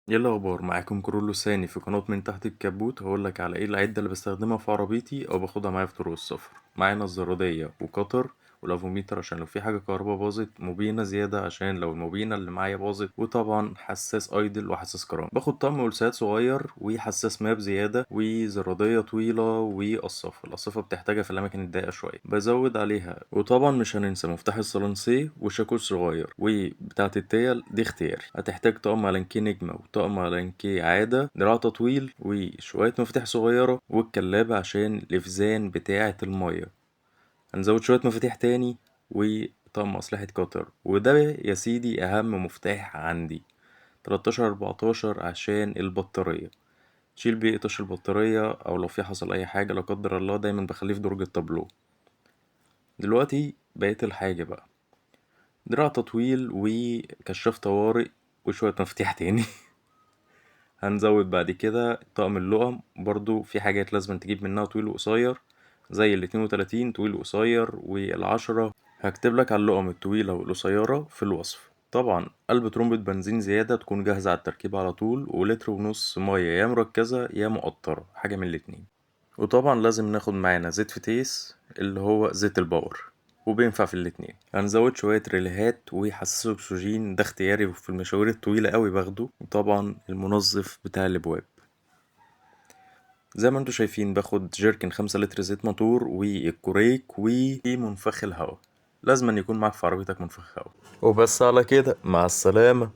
ايه الاخبار؟ معاكم كرولو ساني في قناة من تحت الكبوت. هقولك على ايه العدة اللي بستخدمها في عربيتي او باخدها معايا في طرق السفر. معانا الزرادية وقطر والافوميتر عشان لو في حاجة كهربا باظت، مبينة زيادة عشان لو المبينة اللي معايا باظت، وطبعا حساس ايدل وحساس كرام. باخد طقم ولسات صغير وحساس ماب زيادة وزرادية طويلة وقصافة. القصافة بتحتاجها في الاماكن الضيقة شوية بزود عليها. وطبعا مش هننسى مفتاح الصالونسيه وشاكوش صغير. وبتاعة التيل دي اختيار، هتحتاج طقم علنكي نجمة وطقم علنكي عادة، دراع تطويل وشوية مفاتيح صغيرة والكلابة عشان الإفزان بتاعة المية. هنزود شوية مفاتيح تاني وطقم أسلحة قطر. وده يا سيدي أهم مفتاح عندي، 13-14 عشان البطارية. تشيل بيه طش البطارية أو لو في حصل أي حاجة لا قدر الله، دايما بخليه في درج التابلو. دلوقتي بقيت الحاجة بقى، دراع تطويل وكشاف طوارئ وشوية مفاتيح تاني. هنزود بعد كده طقم اللقم. برضو في حاجات لازم تجيب منها طويل وقصير، زي 32 طويل وقصير والعشرة. هكتب لك على اللقم الطويلة والقصيرة في الوصف. طبعا قلب ترمبة بنزين زيادة تكون جاهزة على التركيب على طول، ولتر ونص مية يا مركزة يا مقطرة، حاجة من الاتنين. وطبعا لازم ناخد معانا زيت فتيس اللي هو زيت الباور، وبينفع في الاتنين. هنزود شوية ريليهات وحساس أكسجين، ده اختياري في المشاوير الطويلة قوي باخده. وطبعا المنظف بتاع الأبواب. زي ما انتوا شايفين باخد جيركن 5 لتر زيت موتور والكوريك ومنفخ الهواء. لازم أن يكون معاك في عربيتك منفخ هواء. وبس على كده، مع السلامة.